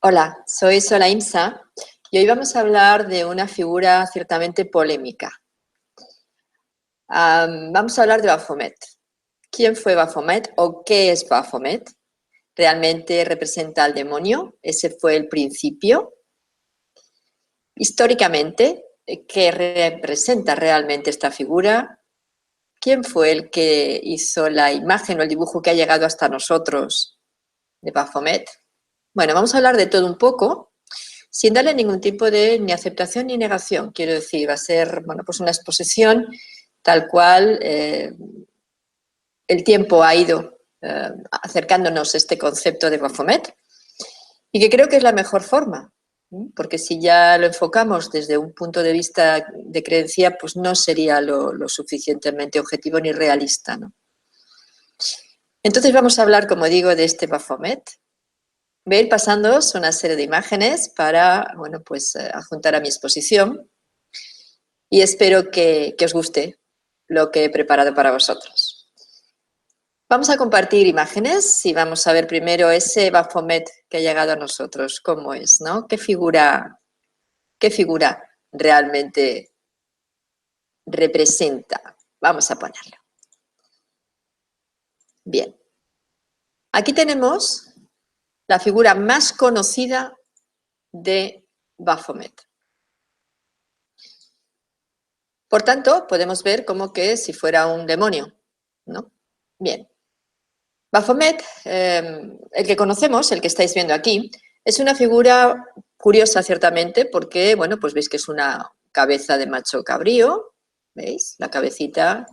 Hola, soy Sola Imsa y hoy vamos a hablar de una figura ciertamente polémica. Vamos a hablar de Baphomet. ¿Quién fue Baphomet o qué es Baphomet? ¿Realmente representa al demonio? ¿Ese fue el principio? Históricamente, ¿qué representa realmente esta figura? ¿Quién fue el que hizo la imagen o el dibujo que ha llegado hasta nosotros de Baphomet? Bueno, vamos a hablar de todo un poco, sin darle ningún tipo de ni aceptación ni negación. Quiero decir, va a ser pues una exposición tal cual el tiempo ha ido acercándonos a este concepto de Baphomet y que creo que es la mejor forma, porque si ya lo enfocamos desde un punto de vista de creencia, pues no sería lo suficientemente objetivo ni realista, ¿no? Entonces vamos a hablar, como digo, de este Baphomet. Voy a ir pasándoos una serie de imágenes para, adjuntar a mi exposición y espero que os guste lo que he preparado para vosotros. Vamos a compartir imágenes y vamos a ver primero ese Baphomet que ha llegado a nosotros, cómo es, ¿no? ¿Qué figura realmente representa? Vamos a ponerlo. Bien. Aquí tenemos la figura más conocida de Baphomet. Por tanto, podemos ver como que si fuera un demonio, ¿no? Bien. Baphomet, el que conocemos, el que estáis viendo aquí, es una figura curiosa ciertamente porque, bueno, pues veis que es una cabeza de macho cabrío, ¿veis? La cabecita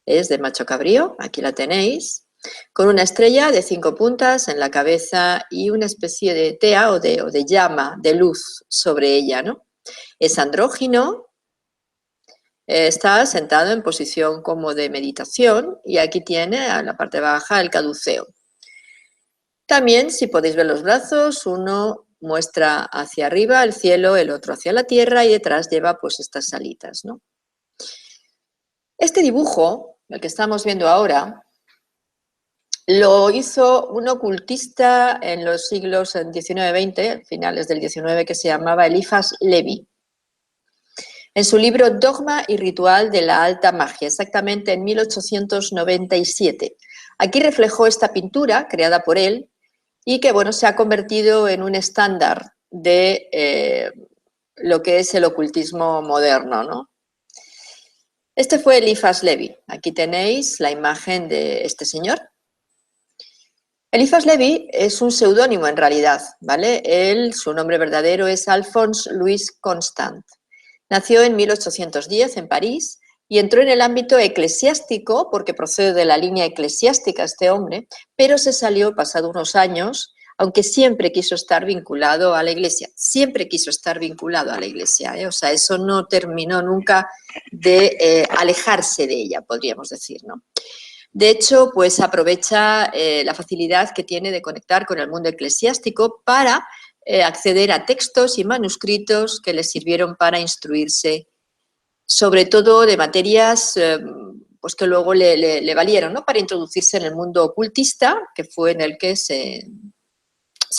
es de macho cabrío, aquí la tenéis, con una estrella de 5 puntas en la cabeza y una especie de tea o de llama, de luz sobre ella, ¿no? Es andrógino. Está sentado en posición como de meditación y aquí tiene a la parte baja el caduceo. También, si podéis ver los brazos, uno muestra hacia arriba el cielo, el otro hacia la tierra y detrás lleva pues estas alitas, ¿no? Este dibujo, el que estamos viendo ahora, lo hizo un ocultista en los siglos XIX-XX, finales del XIX, que se llamaba Eliphas Levi. En su libro Dogma y Ritual de la Alta Magia, exactamente en 1897. Aquí reflejó esta pintura creada por él y que, bueno, se ha convertido en un estándar de lo que es el ocultismo moderno, ¿no? Este fue Eliphas Levi. Aquí tenéis la imagen de este señor. Eliphas Levi es un seudónimo en realidad, ¿vale? Su nombre verdadero es Alphonse Louis Constant. Nació en 1810 en París y entró en el ámbito eclesiástico porque procede de la línea eclesiástica este hombre, pero se salió pasado unos años, aunque siempre quiso estar vinculado a la Iglesia, siempre quiso estar vinculado a la Iglesia, ¿eh? O sea, eso no terminó nunca de alejarse de ella, podríamos decir, ¿no? De hecho, pues aprovecha la facilidad que tiene de conectar con el mundo eclesiástico para acceder a textos y manuscritos que le sirvieron para instruirse, sobre todo de materias pues que luego le valieron, ¿no? Para introducirse en el mundo ocultista, que fue en el que se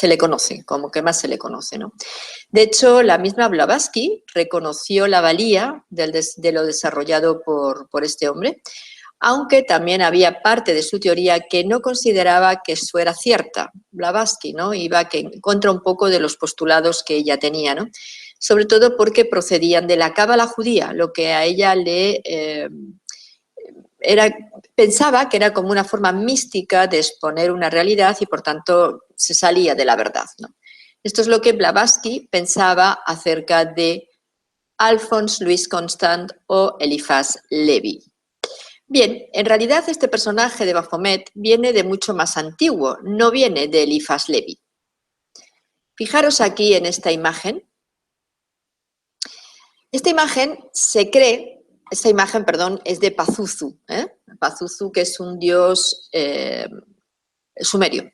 le conoce, como que más se le conoce, ¿no? De hecho, la misma Blavatsky reconoció la valía de lo desarrollado por este hombre, aunque también había parte de su teoría que no consideraba que fuera cierta. Blavatsky, ¿no? Iba en contra un poco de los postulados que ella tenía, ¿no? Sobre todo porque procedían de la cábala judía, lo que a ella pensaba que era como una forma mística de exponer una realidad y por tanto se salía de la verdad, ¿no? Esto es lo que Blavatsky pensaba acerca de Alphonse Louis Constant o Eliphas Levi. Bien, en realidad este personaje de Baphomet viene de mucho más antiguo, no viene de Eliphas Levi. Fijaros aquí en esta imagen. Esta imagen es de Pazuzu, Pazuzu, que es un dios sumerio.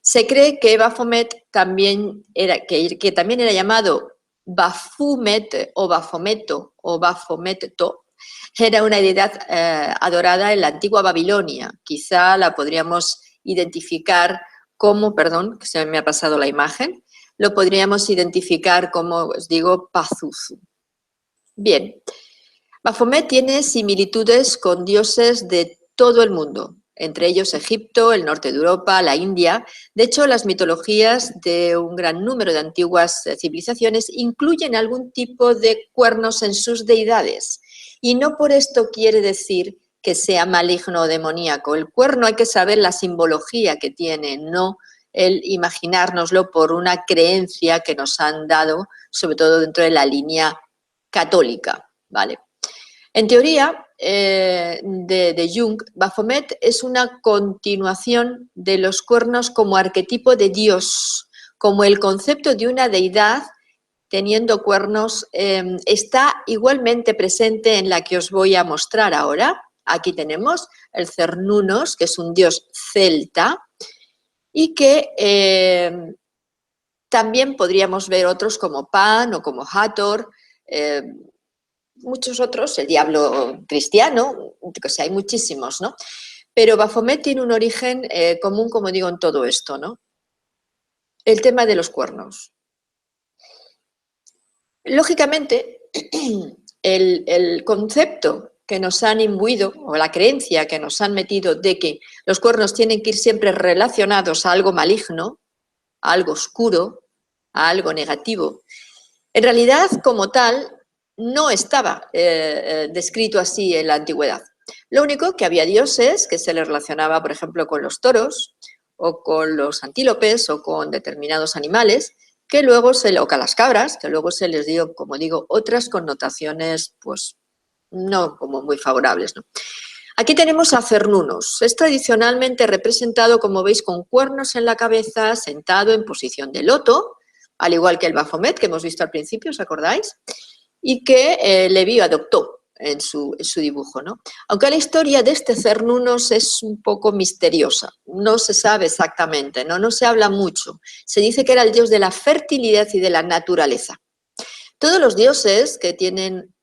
Se cree que Baphomet también que también era llamado Baphomet o Baphometo o Baphometo. Era una deidad adorada en la antigua Babilonia. Quizá la podríamos identificar como, perdón, que se me ha pasado la imagen, lo podríamos identificar como, os digo, Pazuzu. Bien, Baphomet tiene similitudes con dioses de todo el mundo, entre ellos Egipto, el norte de Europa, la India. De hecho, las mitologías de un gran número de antiguas civilizaciones incluyen algún tipo de cuernos en sus deidades. Y no por esto quiere decir que sea maligno o demoníaco. El cuerno hay que saber la simbología que tiene, no el imaginárnoslo por una creencia que nos han dado, sobre todo dentro de la línea católica, ¿vale? En teoría de Jung, Baphomet es una continuación de los cuernos como arquetipo de Dios, como el concepto de una deidad teniendo cuernos, está igualmente presente en la que os voy a mostrar ahora. Aquí tenemos el Cernunnos, que es un dios celta, y que también podríamos ver otros como Pan o como Hathor, muchos otros, el diablo cristiano, o sea, hay muchísimos, ¿no? Pero Baphomet tiene un origen común, como digo, en todo esto, ¿no? El tema de los cuernos. Lógicamente, el concepto que nos han imbuido, o la creencia que nos han metido de que los cuernos tienen que ir siempre relacionados a algo maligno, a algo oscuro, a algo negativo, en realidad, como tal, no estaba descrito así en la antigüedad. Lo único que había dioses que se les relacionaba, por ejemplo, con los toros o con los antílopes o con determinados animales, que luego o con las cabras, que luego se les dio, como digo, otras connotaciones, pues, no como muy favorables, ¿no? Aquí tenemos a Cernunnos. Es tradicionalmente representado, como veis, con cuernos en la cabeza, sentado en posición de loto, al igual que el Baphomet que hemos visto al principio, ¿os acordáis? Y que Levi adoptó en su dibujo, ¿no? Aunque la historia de este Cernunnos es un poco misteriosa, no se sabe exactamente, no se habla mucho. Se dice que era el dios de la fertilidad y de la naturaleza. Todos los dioses que tienen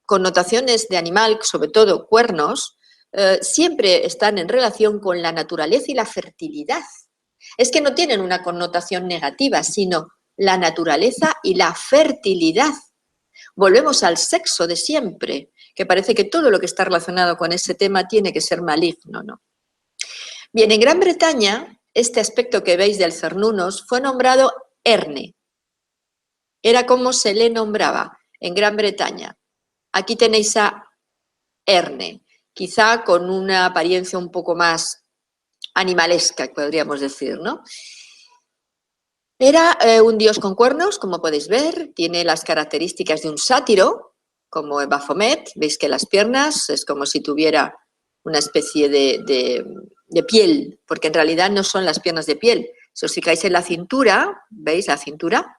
connotaciones de animal, sobre todo cuernos, siempre están en relación con la naturaleza y la fertilidad. Es que no tienen una connotación negativa, sino la naturaleza y la fertilidad. Volvemos al sexo de siempre, que parece que todo lo que está relacionado con ese tema tiene que ser maligno, ¿no? Bien, en Gran Bretaña, este aspecto que veis del Cernunnos fue nombrado Erne. Era como se le nombraba en Gran Bretaña. Aquí tenéis a Erne, quizá con una apariencia un poco más animalesca, podríamos decir, ¿no? Era un dios con cuernos, como podéis ver, tiene las características de un sátiro, como en Baphomet, veis que las piernas es como si tuviera una especie de piel, porque en realidad no son las piernas de piel. Si os fijáis en la cintura, ¿veis la cintura?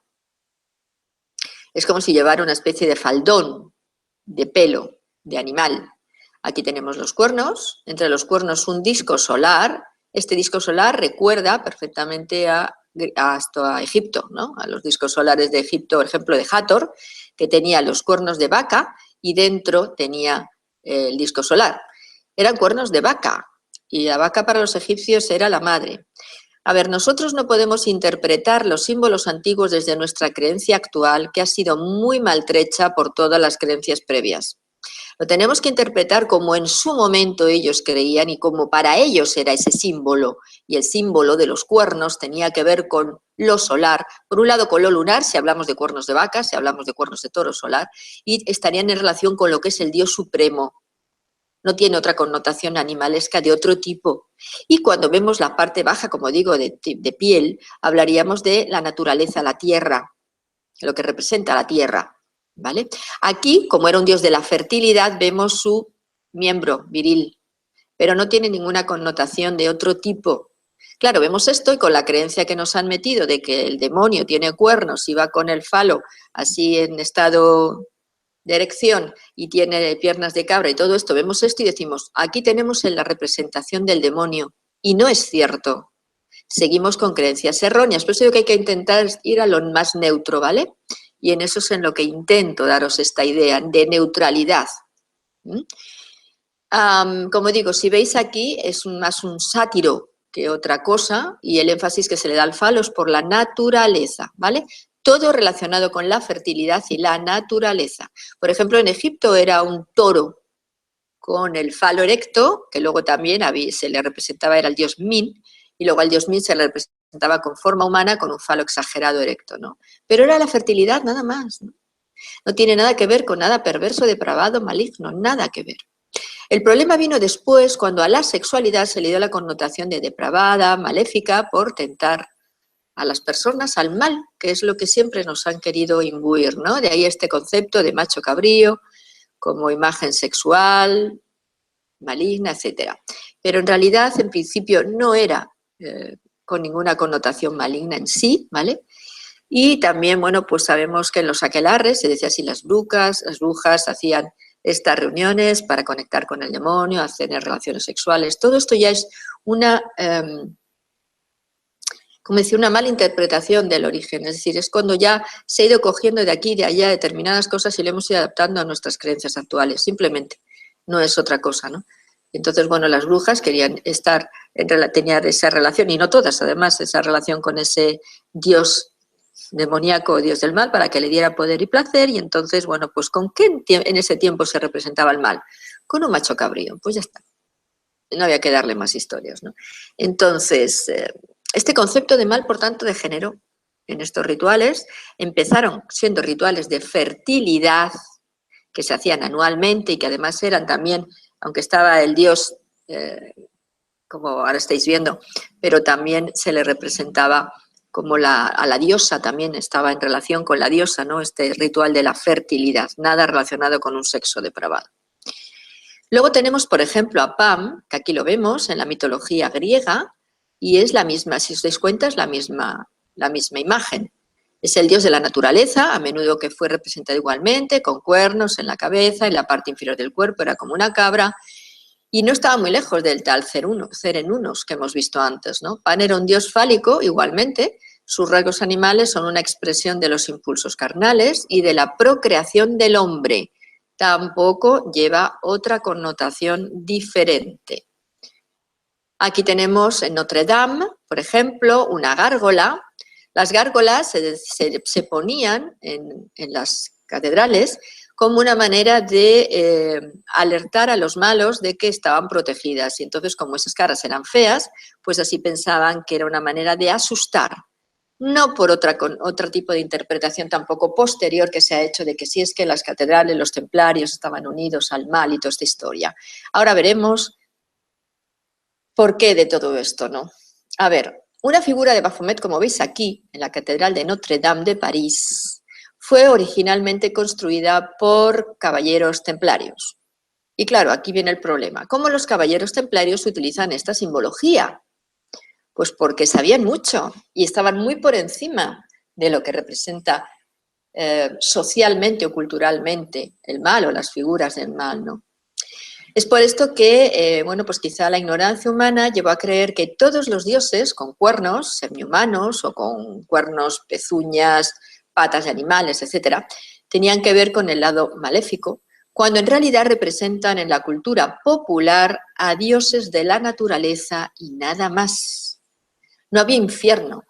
Es como si llevara una especie de faldón de pelo, de animal. Aquí tenemos los cuernos, entre los cuernos un disco solar. Este disco solar recuerda perfectamente hasta a Egipto, ¿no? A los discos solares de Egipto, por ejemplo, de Hathor, que tenía los cuernos de vaca y dentro tenía el disco solar. Eran cuernos de vaca y la vaca para los egipcios era la madre. A ver, nosotros no podemos interpretar los símbolos antiguos desde nuestra creencia actual, que ha sido muy maltrecha por todas las creencias previas. Lo tenemos que interpretar como en su momento ellos creían y como para ellos era ese símbolo. Y el símbolo de los cuernos tenía que ver con lo solar. Por un lado con lo lunar, si hablamos de cuernos de vaca, si hablamos de cuernos de toro solar, y estarían en relación con lo que es el Dios supremo. No tiene otra connotación animalesca de otro tipo. Y cuando vemos la parte baja, como digo, de piel, hablaríamos de la naturaleza, la tierra, lo que representa la tierra, ¿vale? Aquí, como era un dios de la fertilidad, vemos su miembro viril, pero no tiene ninguna connotación de otro tipo. Claro, vemos esto y con la creencia que nos han metido de que el demonio tiene cuernos y va con el falo así en estado de erección y tiene piernas de cabra y todo esto, vemos esto y decimos, aquí tenemos en la representación del demonio, y no es cierto. Seguimos con creencias erróneas, por eso digo que hay que intentar ir a lo más neutro, ¿vale? Y en eso es en lo que intento daros esta idea de neutralidad. Como digo, si veis aquí, es más un sátiro, que otra cosa, y el énfasis que se le da al falo es por la naturaleza, ¿vale? Todo relacionado con la fertilidad y la naturaleza. Por ejemplo, en Egipto era un toro con el falo erecto, que luego también se le representaba, era el dios Min, y luego al dios Min se le representaba con forma humana, con un falo exagerado erecto, ¿no? Pero era la fertilidad nada más, ¿no? No tiene nada que ver con nada perverso, depravado, maligno, nada que ver. El problema vino después, cuando a la sexualidad se le dio la connotación de depravada, maléfica, por tentar a las personas al mal, que es lo que siempre nos han querido imbuir, ¿no? De ahí este concepto de macho cabrío como imagen sexual, maligna, etc. Pero en realidad, en principio, no era con ninguna connotación maligna en sí, ¿vale? Y también, bueno, pues sabemos que en los aquelarres, se decía así, las brujas hacían estas reuniones para conectar con el demonio, tener relaciones sexuales. Todo esto ya es una, como decía, una mala interpretación del origen. Es decir, es cuando ya se ha ido cogiendo de aquí y de allá determinadas cosas y le hemos ido adaptando a nuestras creencias actuales. Simplemente, no es otra cosa, ¿no? Entonces, bueno, las brujas querían tenían esa relación, y no todas, además, esa relación con ese dios demoníaco, dios del mal, para que le diera poder y placer, y entonces, bueno, pues ¿con qué en ese tiempo se representaba el mal? Con un macho cabrío, pues ya está. No había que darle más historias, ¿no? Entonces, este concepto de mal, por tanto, degeneró en estos rituales. Empezaron siendo rituales de fertilidad, que se hacían anualmente y que además eran también, aunque estaba el dios, como ahora estáis viendo, pero también se le representaba como a la diosa, también estaba en relación con la diosa, ¿no? Este ritual de la fertilidad, nada relacionado con un sexo depravado. Luego tenemos, por ejemplo, a Pan, que aquí lo vemos en la mitología griega, y es la misma, si os dais cuenta, es la misma imagen. Es el dios de la naturaleza, a menudo que fue representado igualmente, con cuernos en la cabeza, en la parte inferior del cuerpo, era como una cabra, y no estaba muy lejos del tal Cerenunos que hemos visto antes, ¿no? Pan era un dios fálico, igualmente. Sus rasgos animales son una expresión de los impulsos carnales y de la procreación del hombre. Tampoco lleva otra connotación diferente. Aquí tenemos en Notre Dame, por ejemplo, una gárgola. Las gárgolas se ponían en las catedrales como una manera de alertar a los malos de que estaban protegidas. Y entonces, como esas caras eran feas, pues así pensaban que era una manera de asustar. No por otro tipo de interpretación tampoco posterior que se ha hecho de que sí es que las catedrales, los templarios estaban unidos al mal y toda esta historia. Ahora veremos por qué de todo esto, ¿no? A ver, una figura de Baphomet, como veis aquí, en la Catedral de Notre Dame de París, fue originalmente construida por caballeros templarios. Y claro, aquí viene el problema. ¿Cómo los caballeros templarios utilizan esta simbología? Pues porque sabían mucho y estaban muy por encima de lo que representa socialmente o culturalmente el mal o las figuras del mal, ¿no? Es por esto que, bueno, pues quizá la ignorancia humana llevó a creer que todos los dioses con cuernos semihumanos o con cuernos, pezuñas, patas de animales, etcétera, tenían que ver con el lado maléfico, cuando en realidad representan en la cultura popular a dioses de la naturaleza y nada más. No había infierno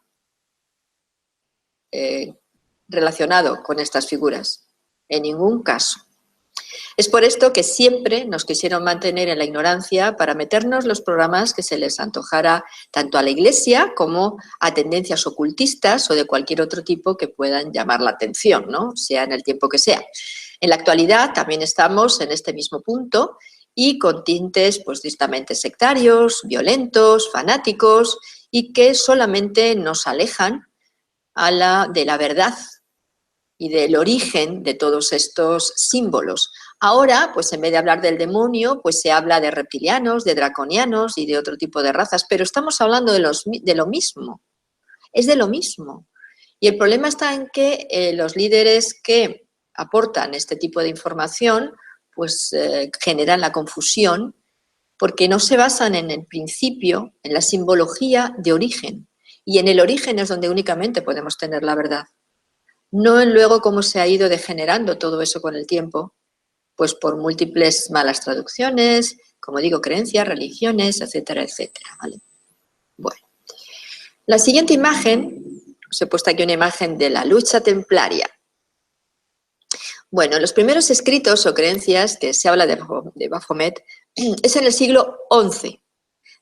relacionado con estas figuras, en ningún caso. Es por esto que siempre nos quisieron mantener en la ignorancia para meternos los programas que se les antojara tanto a la Iglesia como a tendencias ocultistas o de cualquier otro tipo que puedan llamar la atención, ¿no? Sea en el tiempo que sea. En la actualidad también estamos en este mismo punto y con tintes pues tristemente sectarios, violentos, fanáticos y que solamente nos alejan de la verdad y del origen de todos estos símbolos. Ahora, pues en vez de hablar del demonio, pues se habla de reptilianos, de draconianos y de otro tipo de razas, pero estamos hablando de lo mismo, es de lo mismo. Y el problema está en que los líderes que aportan este tipo de información, pues generan la confusión porque no se basan en el principio, en la simbología de origen. Y en el origen es donde únicamente podemos tener la verdad. No en luego cómo se ha ido degenerando todo eso con el tiempo, pues por múltiples malas traducciones, como digo, creencias, religiones, etcétera, etcétera, ¿vale? Bueno, la siguiente imagen, os he puesto aquí una imagen de la lucha templaria. Bueno, los primeros escritos o creencias que se habla de Baphomet es en el siglo XI,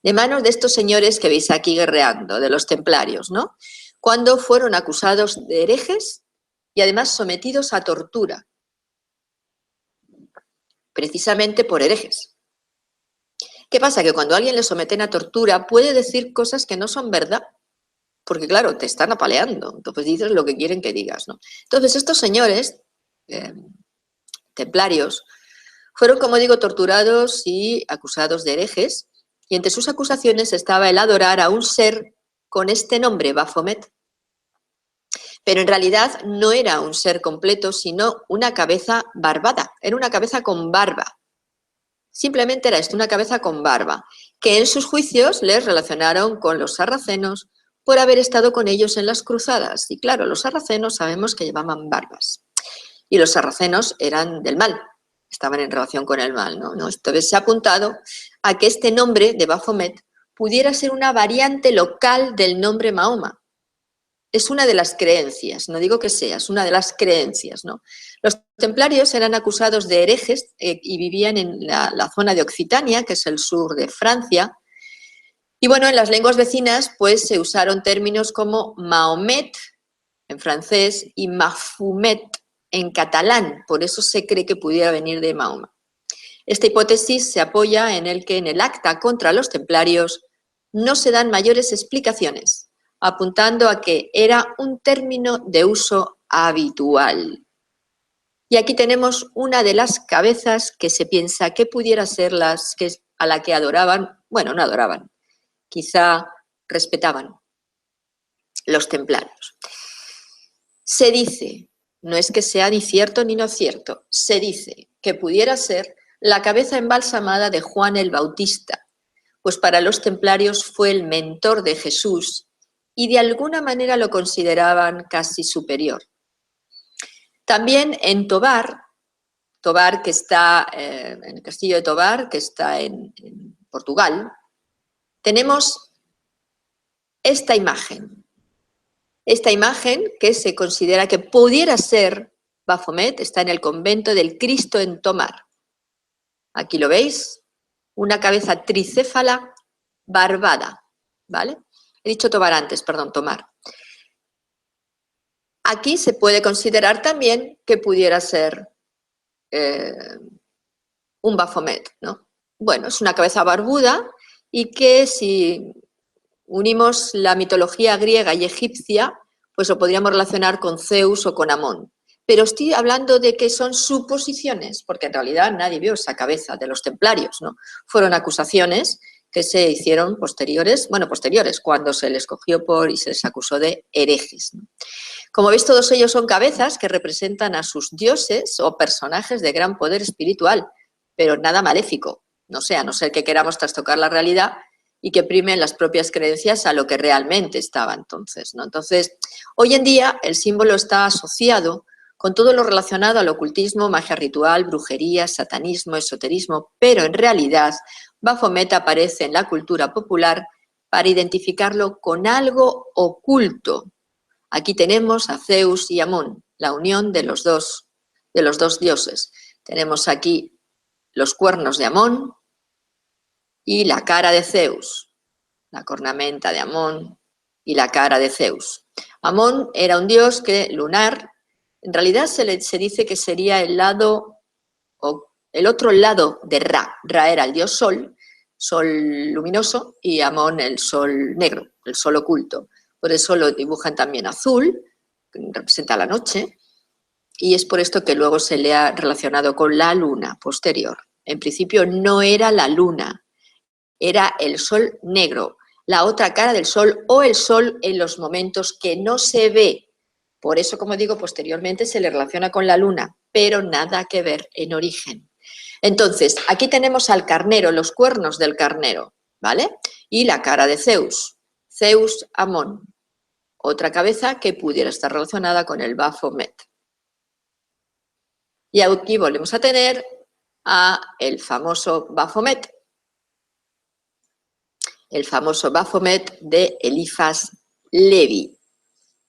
de manos de estos señores que veis aquí guerreando, de los templarios, ¿no? Cuando fueron acusados de herejes y además sometidos a tortura, precisamente por herejes. ¿Qué pasa? Que cuando a alguien le someten a tortura puede decir cosas que no son verdad, porque claro, te están apaleando, entonces dices lo que quieren que digas, ¿no? Entonces estos señores templarios fueron, como digo, torturados y acusados de herejes, y entre sus acusaciones estaba el adorar a un ser con este nombre, Baphomet. Pero en realidad no era un ser completo, sino una cabeza barbada, era una cabeza con barba. Simplemente era esto, una cabeza con barba, que en sus juicios les relacionaron con los sarracenos por haber estado con ellos en las cruzadas. Y claro, los sarracenos sabemos que llevaban barbas. Y los sarracenos eran del mal, estaban en relación con el mal, ¿no? Entonces se ha apuntado a que este nombre de Baphomet pudiera ser una variante local del nombre Mahoma. Es una de las creencias, no digo que sea, es una de las creencias, ¿no? Los templarios eran acusados de herejes y vivían en la zona de Occitania, que es el sur de Francia. Y bueno, en las lenguas vecinas pues se usaron términos como Mahomet en francés y Mafumet en catalán, por eso se cree que pudiera venir de Mahoma. Esta hipótesis se apoya en el que en el acta contra los templarios no se dan mayores explicaciones, apuntando a que era un término de uso habitual. Y aquí tenemos una de las cabezas que se piensa que pudiera ser a la que adoraban, bueno, no adoraban, quizá respetaban los templarios. Se dice, no es que sea ni cierto ni no cierto, se dice que pudiera ser la cabeza embalsamada de Juan el Bautista, pues para los templarios fue el mentor de Jesús y de alguna manera lo consideraban casi superior. También en Tobar que está en el castillo de Tobar, que está en Portugal, tenemos esta imagen. Esta imagen que se considera que pudiera ser Baphomet, está en el convento del Cristo en Tomar. Aquí lo veis, una cabeza tricéfala barbada, ¿vale? He dicho Tobar antes, perdón, Tomar. Aquí se puede considerar también que pudiera ser un Baphomet, ¿no? Bueno, es una cabeza barbuda y que si unimos la mitología griega y egipcia, pues lo podríamos relacionar con Zeus o con Amón. Pero estoy hablando de que son suposiciones, porque en realidad nadie vio esa cabeza de los templarios, ¿no? Fueron acusaciones que se hicieron posteriores, cuando se les cogió y se les acusó de herejes, ¿no? Como veis, todos ellos son cabezas que representan a sus dioses o personajes de gran poder espiritual, pero nada maléfico, no sé, a no ser que queramos trastocar la realidad y que primen las propias creencias a lo que realmente estaba entonces, ¿no? Entonces, hoy en día el símbolo está asociado con todo lo relacionado al ocultismo, magia ritual, brujería, satanismo, esoterismo, pero en realidad Baphomet aparece en la cultura popular para identificarlo con algo oculto. Aquí tenemos a Zeus y Amón, la unión de los dos dioses. Tenemos aquí los cuernos de Amón y la cara de Zeus, la cornamenta de Amón y la cara de Zeus. Amón era un dios lunar, en realidad se dice que sería el otro lado de Ra. Ra era el dios sol luminoso, y Amón el sol negro, el sol oculto. Por eso lo dibujan también azul, que representa la noche, y es por esto que luego se le ha relacionado con la luna posterior. En principio no era la luna, era el sol negro, la otra cara del sol o el sol en los momentos que no se ve. Por eso, como digo, posteriormente se le relaciona con la luna, pero nada que ver en origen. Entonces, aquí tenemos al carnero, los cuernos del carnero, ¿vale? Y la cara de Zeus, Zeus Amón, otra cabeza que pudiera estar relacionada con el Baphomet. Y aquí volvemos a tener a el famoso Baphomet. el famoso Baphomet de Eliphas Levi.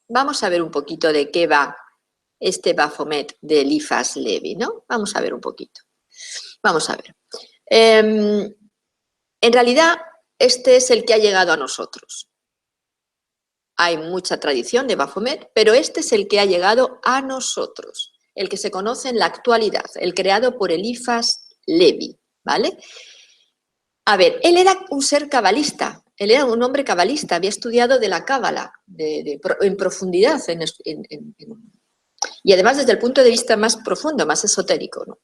Vamos a ver un poquito de qué va este Baphomet de Eliphas Levi, ¿no? Vamos a ver un poquito. Vamos a ver. En realidad, este es el que ha llegado a nosotros. Hay mucha tradición de Baphomet, pero este es el que ha llegado a nosotros, el que se conoce en la actualidad, el creado por Eliphas Levi, ¿vale? A ver, él era un ser cabalista, él era un hombre cabalista, había estudiado de la cábala en profundidad, y además desde el punto de vista más profundo, más esotérico, ¿no?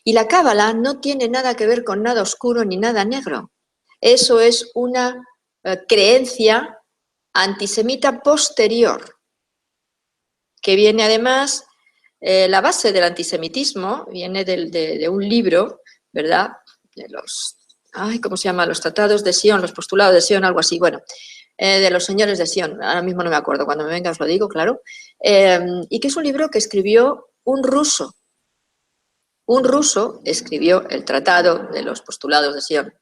Y la cábala no tiene nada que ver con nada oscuro ni nada negro. Eso es una creencia antisemita posterior, que viene además, la base del antisemitismo viene de un libro, ¿verdad? De los, ¿cómo se llama? Los tratados de Sion, los postulados de Sion, algo así, bueno, de los señores de Sion, ahora mismo no me acuerdo, cuando me venga os lo digo, claro, y que es un libro que escribió un ruso. Un ruso escribió el tratado de los postulados de Sion,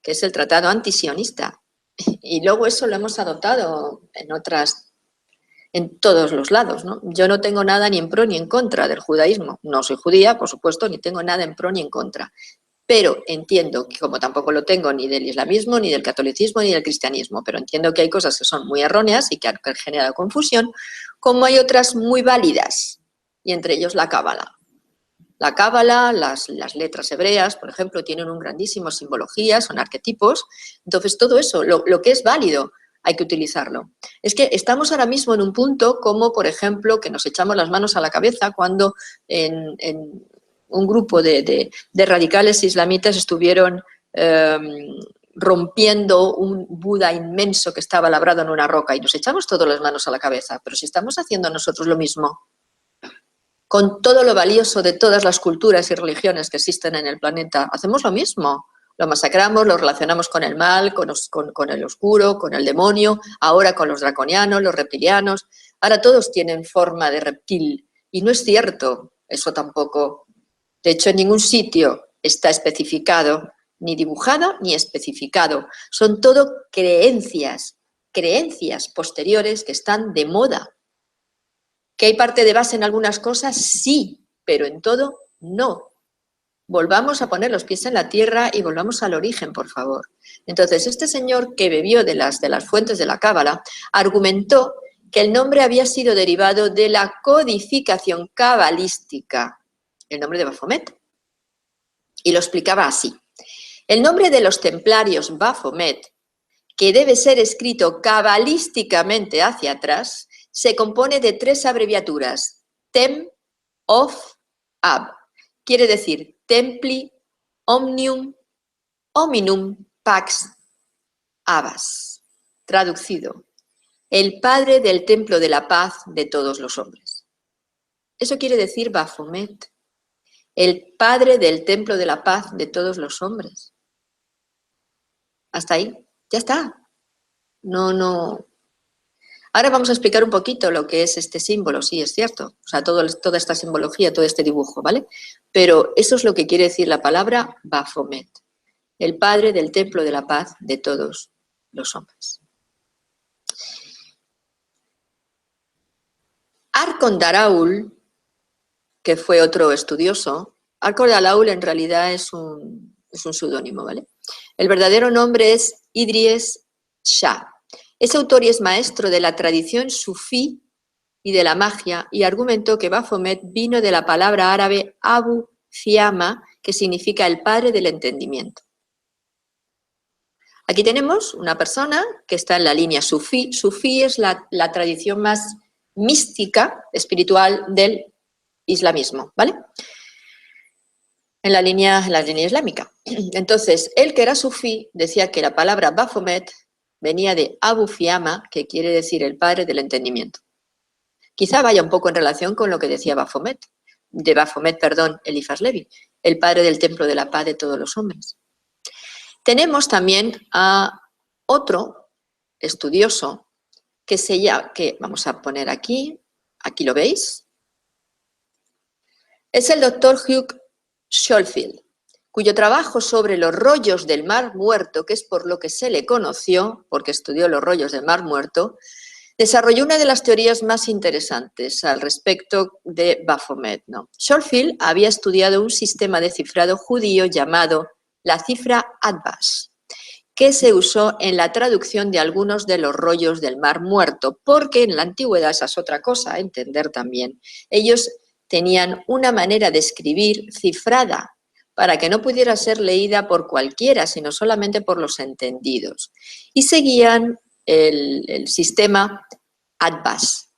que es el tratado antisionista, y luego eso lo hemos adoptado en todos los lados, ¿no? Yo no tengo nada ni en pro ni en contra del judaísmo. No soy judía, por supuesto, ni tengo nada en pro ni en contra. Pero entiendo que, como tampoco lo tengo ni del islamismo, ni del catolicismo, ni del cristianismo, pero entiendo que hay cosas que son muy erróneas y que han generado confusión, como hay otras muy válidas, y entre ellos la cábala. La cábala, las letras hebreas, por ejemplo, tienen un grandísimo simbología, son arquetipos. Entonces, todo eso, lo que es válido, hay que utilizarlo. Es que estamos ahora mismo en un punto como, por ejemplo, que nos echamos las manos a la cabeza cuando en un grupo de radicales islamitas estuvieron rompiendo un Buda inmenso que estaba labrado en una roca y nos echamos todas las manos a la cabeza. Pero si estamos haciendo nosotros lo mismo, con todo lo valioso de todas las culturas y religiones que existen en el planeta, hacemos lo mismo. Lo masacramos, lo relacionamos con el mal, con el oscuro, con el demonio, ahora con los draconianos, los reptilianos. Ahora todos tienen forma de reptil. Y no es cierto, eso tampoco. De hecho, en ningún sitio está especificado, ni dibujado ni especificado. Son todo creencias posteriores que están de moda. ¿Que hay parte de base en algunas cosas? Sí, pero en todo no. Volvamos a poner los pies en la tierra y volvamos al origen, por favor. Entonces, este señor que bebió de las fuentes de la cábala argumentó que el nombre había sido derivado de la codificación cabalística, el nombre de Baphomet, y lo explicaba así. El nombre de los templarios Baphomet, que debe ser escrito cabalísticamente hacia atrás, se compone de 3 abreviaturas, Tem, Of, Ab. Quiere decir Templi, Omnium, Hominum, Pax, Abbas. Traducido, el Padre del Templo de la Paz de todos los hombres. Eso quiere decir Baphomet, el Padre del Templo de la Paz de todos los hombres. Hasta ahí, ya está. No. Ahora vamos a explicar un poquito lo que es este símbolo, sí, es cierto. O sea, toda esta simbología, todo este dibujo, ¿vale? Pero eso es lo que quiere decir la palabra Baphomet, el Padre del Templo de la Paz de todos los hombres. Arkon-Daraul, que fue otro estudioso, Arkon-Daraul en realidad es un seudónimo, ¿vale? El verdadero nombre es Idries Shah. Es autor y es maestro de la tradición sufí y de la magia, y argumentó que Baphomet vino de la palabra árabe Abu Fiama, que significa el padre del entendimiento. Aquí tenemos una persona que está en la línea sufí. Sufí es la tradición más mística, espiritual del islamismo, ¿vale? En la línea islámica. Entonces, él que era sufí decía que la palabra Baphomet venía de Abu Fiama, que quiere decir el padre del entendimiento. Quizá vaya un poco en relación con lo que decía Eliphas Levi, el padre del templo de la paz de todos los hombres. Tenemos también a otro estudioso que vamos a poner aquí lo veis, es el doctor Hugh Schofield, cuyo trabajo sobre los rollos del Mar Muerto, que es por lo que se le conoció, porque estudió los rollos del Mar Muerto, desarrolló una de las teorías más interesantes al respecto de Baphomet, ¿no? Schofield había estudiado un sistema de cifrado judío llamado la cifra Atbas, que se usó en la traducción de algunos de los rollos del Mar Muerto, porque en la antigüedad, esa es otra cosa a entender también, ellos tenían una manera de escribir cifrada para que no pudiera ser leída por cualquiera, sino solamente por los entendidos. Y seguían el sistema Atbas.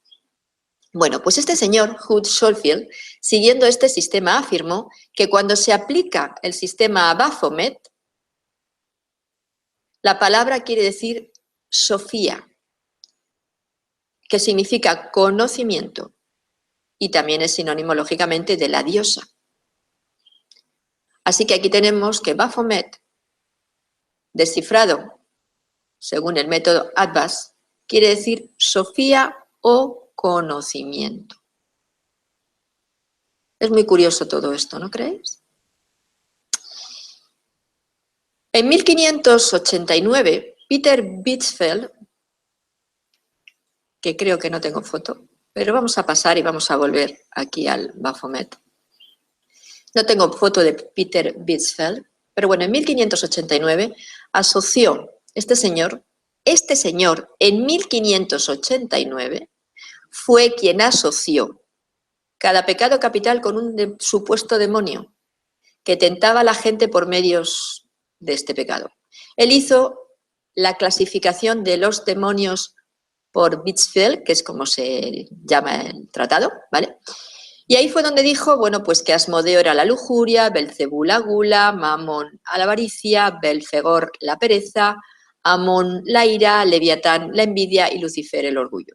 Bueno, pues este señor, Hugh Schofield, siguiendo este sistema, afirmó que cuando se aplica el sistema a Baphomet, la palabra quiere decir Sofía, que significa conocimiento, y también es sinónimo, lógicamente, de la diosa. Así que aquí tenemos que Baphomet, descifrado según el método Atbas, quiere decir Sofía o conocimiento. Es muy curioso todo esto, ¿no creéis? En 1589, Peter Bitzfeld, que creo que no tengo foto, pero vamos a pasar y vamos a volver aquí al Baphomet. No tengo foto de Peter Bitzfeld, pero bueno, en 1589 asoció este señor en 1589 fue quien asoció cada pecado capital con un supuesto demonio que tentaba a la gente por medios de este pecado. Él hizo la clasificación de los demonios por Bitzfeld, que es como se llama el tratado, ¿vale? Y ahí fue donde dijo, bueno, pues que Asmodeo era la lujuria, Belcebú la gula, Mamón a la avaricia, Belfegor la pereza, Amón la ira, Leviatán la envidia y Lucifer el orgullo.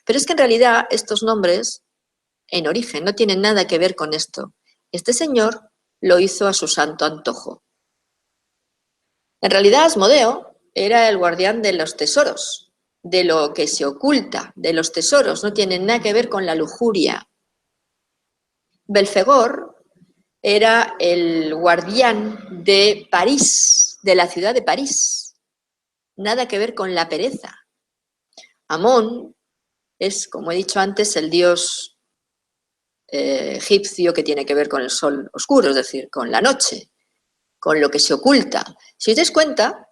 Pero es que en realidad estos nombres, en origen, no tienen nada que ver con esto. Este señor lo hizo a su santo antojo. En realidad Asmodeo era el guardián de los tesoros, de lo que se oculta, de los tesoros, no tienen nada que ver con la lujuria. Belfegor era el guardián de París, de la ciudad de París. Nada que ver con la pereza. Amón es, como he dicho antes, el dios egipcio que tiene que ver con el sol oscuro, es decir, con la noche, con lo que se oculta. Si os dais cuenta,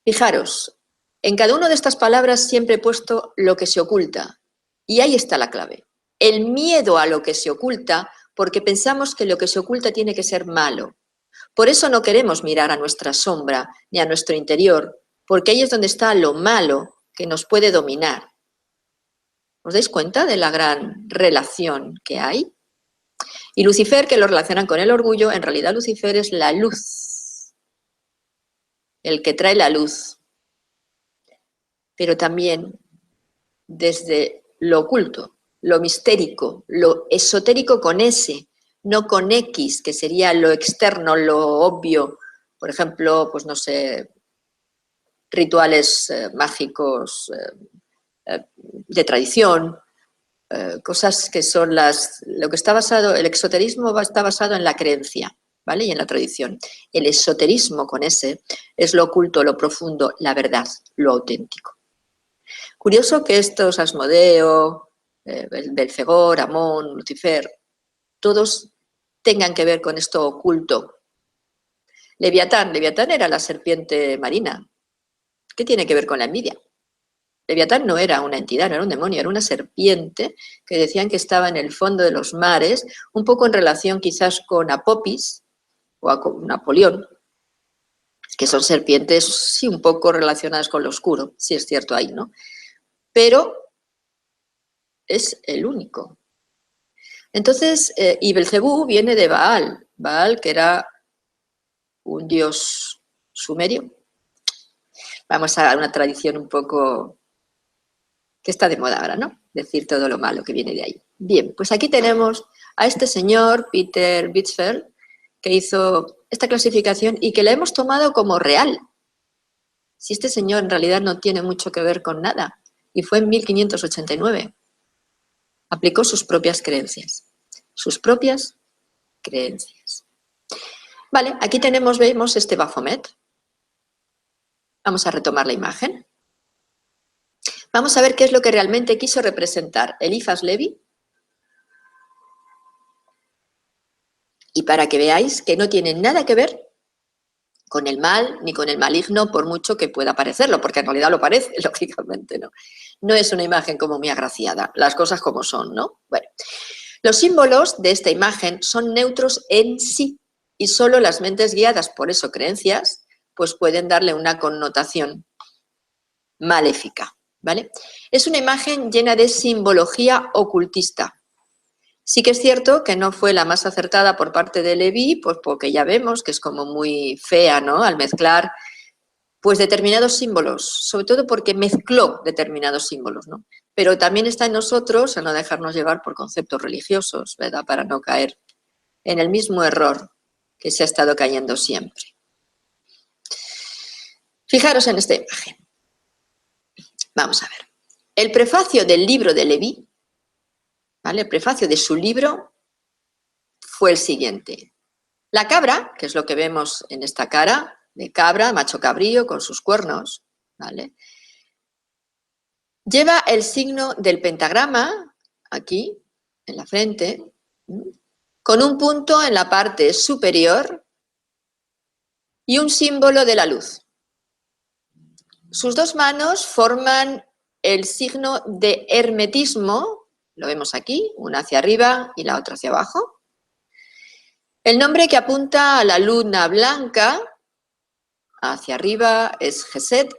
fijaros, en cada una de estas palabras siempre he puesto lo que se oculta. Y ahí está la clave. El miedo a lo que se oculta, porque pensamos que lo que se oculta tiene que ser malo. Por eso no queremos mirar a nuestra sombra ni a nuestro interior, porque ahí es donde está lo malo que nos puede dominar. ¿Os dais cuenta de la gran relación que hay? Y Lucifer, que lo relacionan con el orgullo, en realidad Lucifer es la luz, el que trae la luz, pero también desde lo oculto, lo mistérico, lo esotérico con S, no con X, que sería lo externo, lo obvio. Por ejemplo, pues no sé, rituales mágicos de tradición, cosas que son lo que está basado, el exoterismo está basado en la creencia, ¿vale? Y en la tradición. El esoterismo con S es lo oculto, lo profundo, la verdad, lo auténtico. Curioso que estos Asmodeo, Belfegor, Amón, Lucifer, todos tengan que ver con esto oculto. Leviatán era la serpiente marina. ¿Qué tiene que ver con la envidia? Leviatán no era una entidad, no era un demonio, era una serpiente que decían que estaba en el fondo de los mares, un poco en relación quizás con Apopis o a Napoleón, que son serpientes sí un poco relacionadas con lo oscuro, sí es cierto ahí, ¿no? Pero es el único. Entonces, y Belcebú viene de Baal, que era un dios sumerio. Vamos a una tradición un poco que está de moda ahora, ¿no? Decir todo lo malo que viene de ahí. Bien, pues aquí tenemos a este señor, Peter Bitzfeld, que hizo esta clasificación y que la hemos tomado como real. Si este señor en realidad no tiene mucho que ver con nada, y fue en 1589. Aplicó sus propias creencias. Sus propias creencias. Vale, aquí vemos este Baphomet. Vamos a retomar la imagen. Vamos a ver qué es lo que realmente quiso representar Eliphas Levi. Y para que veáis que no tiene nada que ver con el mal ni con el maligno, por mucho que pueda parecerlo, porque en realidad lo parece, lógicamente, ¿no? No es una imagen como muy agraciada, las cosas como son, ¿no? Bueno, los símbolos de esta imagen son neutros en sí y solo las mentes guiadas por eso creencias, pues pueden darle una connotación maléfica, ¿vale? Es una imagen llena de simbología ocultista. Sí que es cierto que no fue la más acertada por parte de Levi, pues porque ya vemos que es como muy fea, ¿no? Al mezclar pues determinados símbolos, sobre todo porque mezcló determinados símbolos, ¿no? Pero también está en nosotros el no dejarnos llevar por conceptos religiosos, ¿verdad? Para no caer en el mismo error que se ha estado cayendo siempre. Fijaros en esta imagen. Vamos a ver. El prefacio del libro de Levi, ¿vale? El prefacio de su libro fue el siguiente. La cabra, que es lo que vemos en esta cara, de cabra, macho cabrío, con sus cuernos, ¿vale? Lleva el signo del pentagrama, aquí, en la frente, con un punto en la parte superior y un símbolo de la luz. Sus dos manos forman el signo de hermetismo, lo vemos aquí, una hacia arriba y la otra hacia abajo. El nombre que apunta a la luna blanca, hacia arriba, es Geset,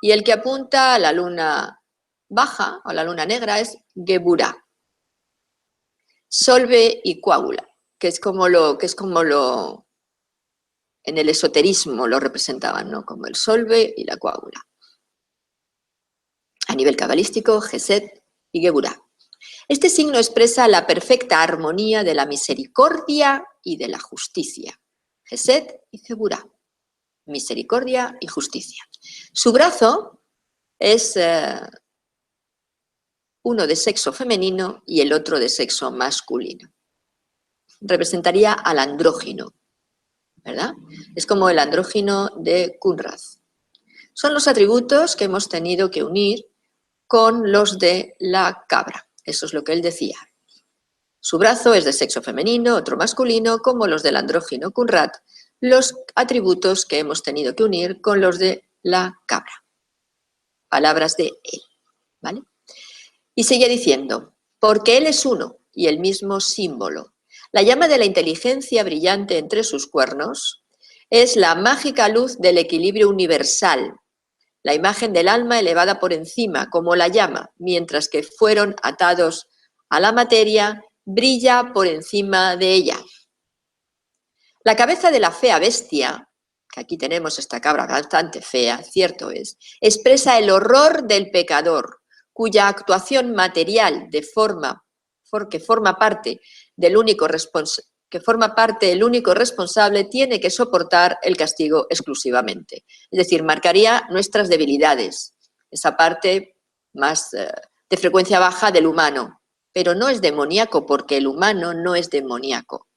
y el que apunta a la luna baja, o la luna negra, es Geburah. Solve y coágula, que es como lo en el esoterismo lo representaban, ¿no? Como el solve y la coágula. A nivel cabalístico, Geset y Geburah. Este signo expresa la perfecta armonía de la misericordia y de la justicia. Geset y Geburah. Misericordia y justicia. Su brazo es uno de sexo femenino y el otro de sexo masculino. Representaría al andrógino, ¿verdad? Es como el andrógino de Kunrad. Son los atributos que hemos tenido que unir con los de la cabra. Eso es lo que él decía. Su brazo es de sexo femenino, otro masculino, como los del andrógino Kunrad, los atributos que hemos tenido que unir con los de la cabra. Palabras de él, ¿vale? Y sigue diciendo, porque él es uno y el mismo símbolo. La llama de la inteligencia brillante entre sus cuernos es la mágica luz del equilibrio universal, la imagen del alma elevada por encima, como la llama, mientras que fueron atados a la materia, brilla por encima de ella. La cabeza de la fea bestia, que aquí tenemos esta cabra bastante fea, cierto es, expresa el horror del pecador, cuya actuación material que forma parte el único responsable, tiene que soportar el castigo exclusivamente. Es decir, marcaría nuestras debilidades, esa parte más de frecuencia baja del humano, pero no es demoníaco porque el humano no es demoníaco,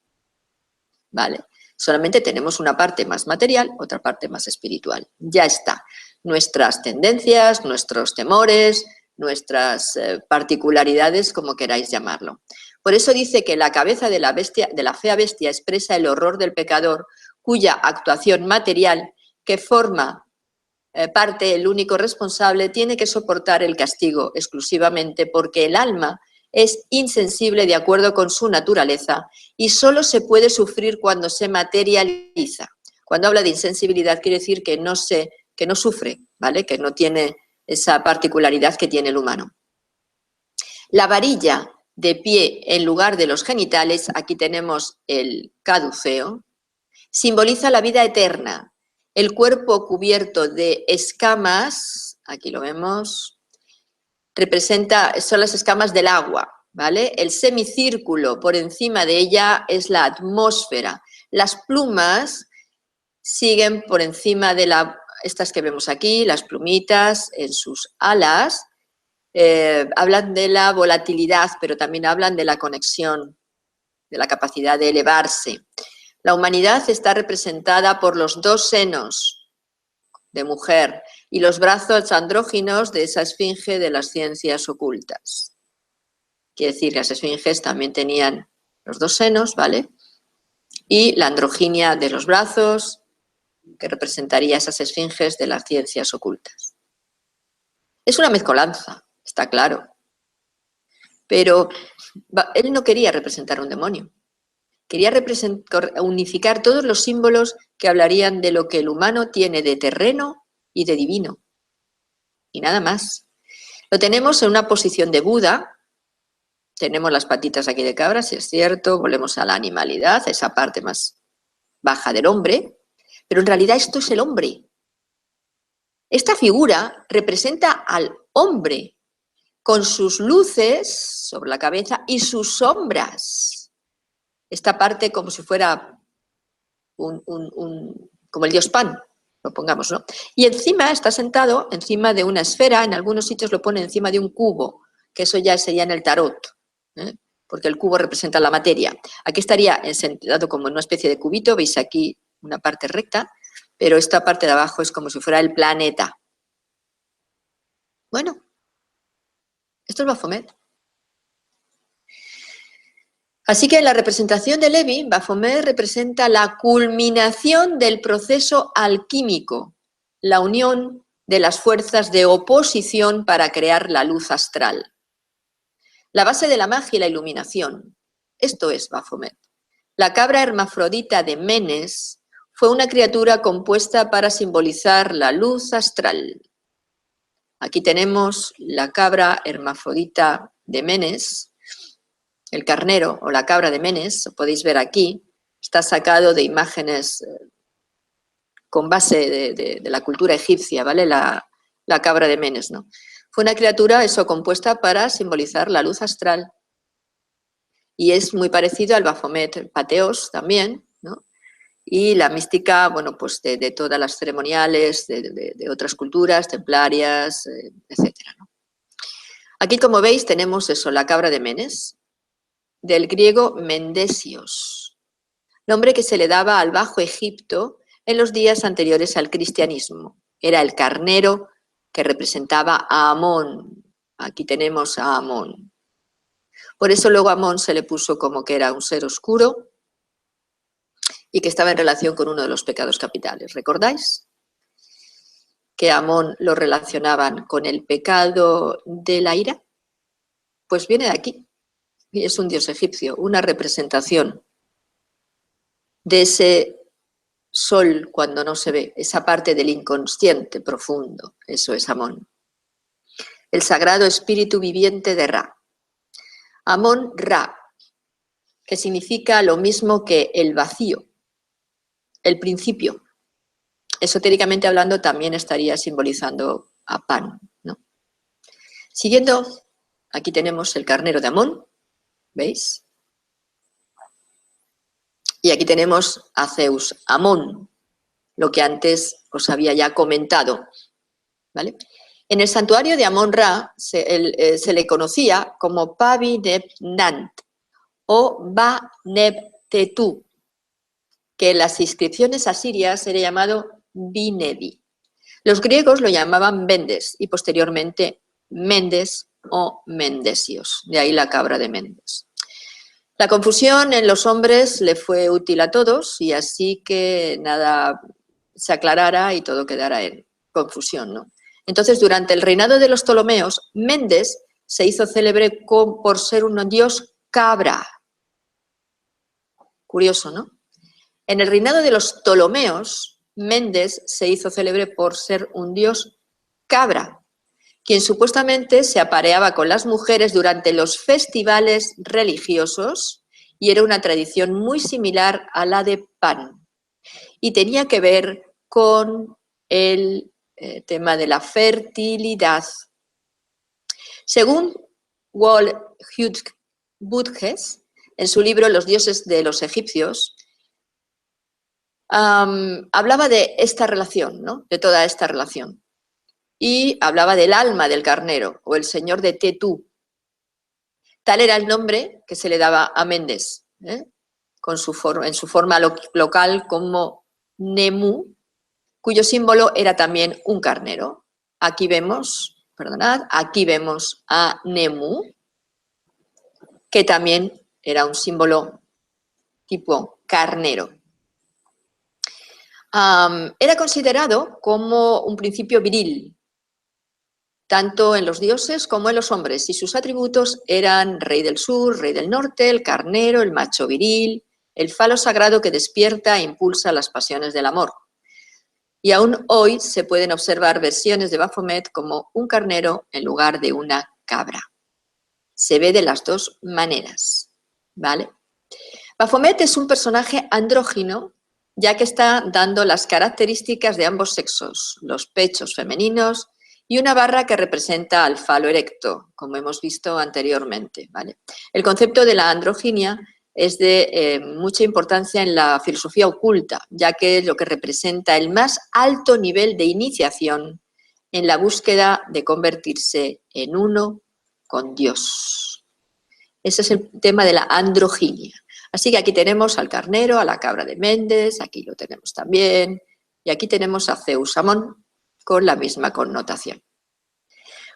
¿vale? Solamente tenemos una parte más material, otra parte más espiritual. Ya está. Nuestras tendencias, nuestros temores, nuestras particularidades, como queráis llamarlo. Por eso dice que la cabeza de la fea bestia expresa el horror del pecador, cuya actuación material, que forma parte el único responsable, tiene que soportar el castigo exclusivamente porque el alma es insensible de acuerdo con su naturaleza y solo se puede sufrir cuando se materializa. Cuando habla de insensibilidad quiere decir que no sufre, ¿vale? Que no tiene esa particularidad que tiene el humano. La varilla de pie en lugar de los genitales, aquí tenemos el caduceo, simboliza la vida eterna. El cuerpo cubierto de escamas, aquí lo vemos, son las escamas del agua, ¿vale? El semicírculo por encima de ella es la atmósfera. Las plumas siguen por encima de estas que vemos aquí, las plumitas en sus alas, hablan de la volatilidad, pero también hablan de la conexión, de la capacidad de elevarse. La humanidad está representada por los dos senos de mujer y los brazos andróginos de esa esfinge de las ciencias ocultas. Quiere decir que las esfinges también tenían los dos senos, ¿vale? Y la androginia de los brazos, que representaría esas esfinges de las ciencias ocultas. Es una mezcolanza, está claro. Pero él no quería representar un demonio. Quería unificar todos los símbolos que hablarían de lo que el humano tiene de terreno y de divino. Y nada más. Lo tenemos en una posición de Buda. Tenemos las patitas aquí de cabra, si es cierto. Volvemos a la animalidad, esa parte más baja del hombre. Pero en realidad esto es el hombre. Esta figura representa al hombre con sus luces sobre la cabeza y sus sombras. Esta parte como si fuera como el dios Pan, lo pongamos, ¿no? Y encima está sentado encima de una esfera, en algunos sitios lo pone encima de un cubo, que eso ya sería en el tarot, ¿eh? Porque el cubo representa la materia. Aquí estaría sentado como en una especie de cubito, veis aquí una parte recta, pero esta parte de abajo es como si fuera el planeta. Bueno, esto es Baphomet. Así que en la representación de Levi, Baphomet representa la culminación del proceso alquímico, la unión de las fuerzas de oposición para crear la luz astral. La base de la magia y la iluminación. Esto es Baphomet. La cabra hermafrodita de Menes fue una criatura compuesta para simbolizar la luz astral. Aquí tenemos la cabra hermafrodita de Menes. El carnero o la cabra de Menes, lo podéis ver aquí, está sacado de imágenes con base de la cultura egipcia, ¿vale? La cabra de Menes, ¿no? Fue una criatura, eso, compuesta para simbolizar la luz astral. Y es muy parecido al Baphomet Pateos también, ¿no? Y la mística, bueno, pues de todas las ceremoniales, de otras culturas, templarias, etcétera, ¿no? Aquí, como veis, tenemos eso, la cabra de Menes, del griego Mendesios, nombre que se le daba al Bajo Egipto en los días anteriores al cristianismo. Era el carnero que representaba a Amón. Aquí tenemos a Amón. Por eso luego a Amón se le puso como que era un ser oscuro y que estaba en relación con uno de los pecados capitales. ¿Recordáis? Que a Amón lo relacionaban con el pecado de la ira. Pues viene de aquí. Y es un dios egipcio, una representación de ese sol cuando no se ve, esa parte del inconsciente profundo, eso es Amón. El sagrado espíritu viviente de Ra. Amón Ra, que significa lo mismo que el vacío, el principio. Esotéricamente hablando también estaría simbolizando a Pan, ¿no? Siguiendo, aquí tenemos el carnero de Amón, ¿veis? Y aquí tenemos a Zeus, Amón, lo que antes os había ya comentado, ¿vale? En el santuario de Amón-Ra se le conocía como Pavi-Neb-Nant o Ba-Neb-Tetu, que en las inscripciones asirias era llamado Binebi. Los griegos lo llamaban Mendes y posteriormente Mendes o Mendesios, de ahí la cabra de Mendes. La confusión en los hombres le fue útil a todos y así que nada se aclarara y todo quedara en confusión, ¿no? Entonces, durante el reinado de los Ptolomeos, Mendes se hizo célebre por ser un dios cabra. Curioso, ¿no? En el reinado de los Ptolomeos, Mendes se hizo célebre por ser un dios cabra, quien supuestamente se apareaba con las mujeres durante los festivales religiosos y era una tradición muy similar a la de Pan y tenía que ver con el tema de la fertilidad. Según Walt Budges, en su libro Los dioses de los egipcios, hablaba de esta relación, ¿no? De toda esta relación. Y hablaba del alma del carnero, o el señor de Tetú. Tal era el nombre que se le daba a Mendes, ¿eh? en su forma local como Nemu, cuyo símbolo era también un carnero. Aquí vemos, perdonad, aquí vemos a Nemu, que también era un símbolo tipo carnero. Era considerado como un principio viril, tanto en los dioses como en los hombres, y sus atributos eran rey del sur, rey del norte, el carnero, el macho viril, el falo sagrado que despierta e impulsa las pasiones del amor. Y aún hoy se pueden observar versiones de Baphomet como un carnero en lugar de una cabra. Se ve de las dos maneras, ¿vale? Baphomet es un personaje andrógino, ya que está dando las características de ambos sexos, los pechos femeninos y una barra que representa al falo erecto, como hemos visto anteriormente, ¿vale? El concepto de la androginia es de mucha importancia en la filosofía oculta, ya que es lo que representa el más alto nivel de iniciación en la búsqueda de convertirse en uno con Dios. Ese es el tema de la androginia. Así que aquí tenemos al carnero, a la cabra de Méndez, aquí lo tenemos también, y aquí tenemos a Zeus Amón con la misma connotación.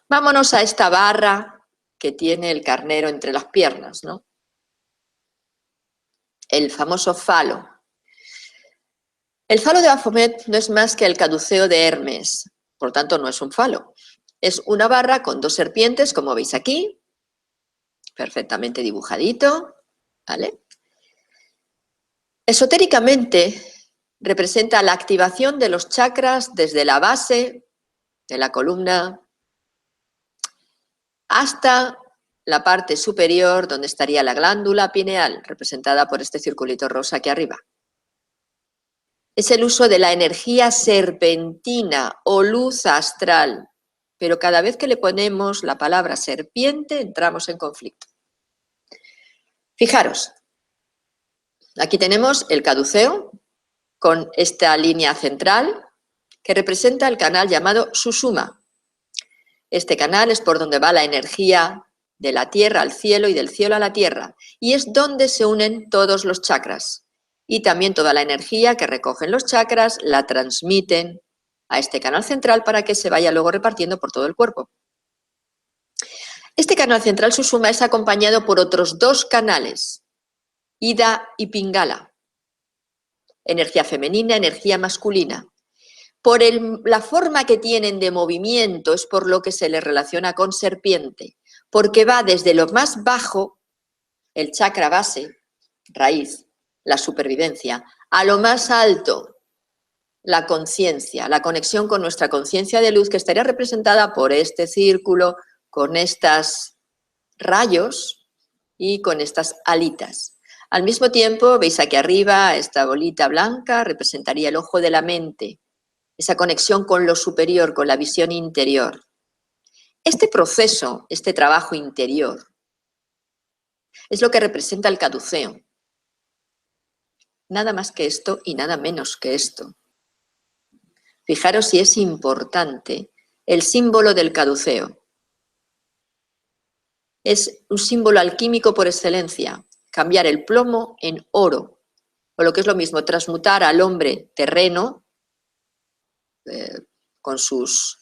Vámonos a esta barra que tiene el carnero entre las piernas, ¿no? El famoso falo. El falo de Baphomet no es más que el caduceo de Hermes, por tanto no es un falo. Es una barra con dos serpientes, como veis aquí, perfectamente dibujadito, ¿vale? Esotéricamente representa la activación de los chakras desde la base de la columna hasta la parte superior donde estaría la glándula pineal, representada por este circulito rosa aquí arriba. Es el uso de la energía serpentina o luz astral, pero cada vez que le ponemos la palabra serpiente entramos en conflicto. Fijaros, aquí tenemos el caduceo con esta línea central que representa el canal llamado Sushumna. Este canal es por donde va la energía de la tierra al cielo y del cielo a la tierra, y es donde se unen todos los chakras. Y también toda la energía que recogen los chakras la transmiten a este canal central para que se vaya luego repartiendo por todo el cuerpo. Este canal central Sushumna es acompañado por otros dos canales, Ida y Pingala, energía femenina, energía masculina. Por la forma que tienen de movimiento es por lo que se les relaciona con serpiente, porque va desde lo más bajo, el chakra base, raíz, la supervivencia, a lo más alto, la conciencia, la conexión con nuestra conciencia de luz, que estaría representada por este círculo, con estos rayos y con estas alitas. Al mismo tiempo, veis aquí arriba, esta bolita blanca representaría el ojo de la mente, esa conexión con lo superior, con la visión interior. Este proceso, este trabajo interior, es lo que representa el caduceo. Nada más que esto y nada menos que esto. Fijaros si es importante el símbolo del caduceo. Es un símbolo alquímico por excelencia, cambiar el plomo en oro, o lo que es lo mismo, transmutar al hombre terreno, con sus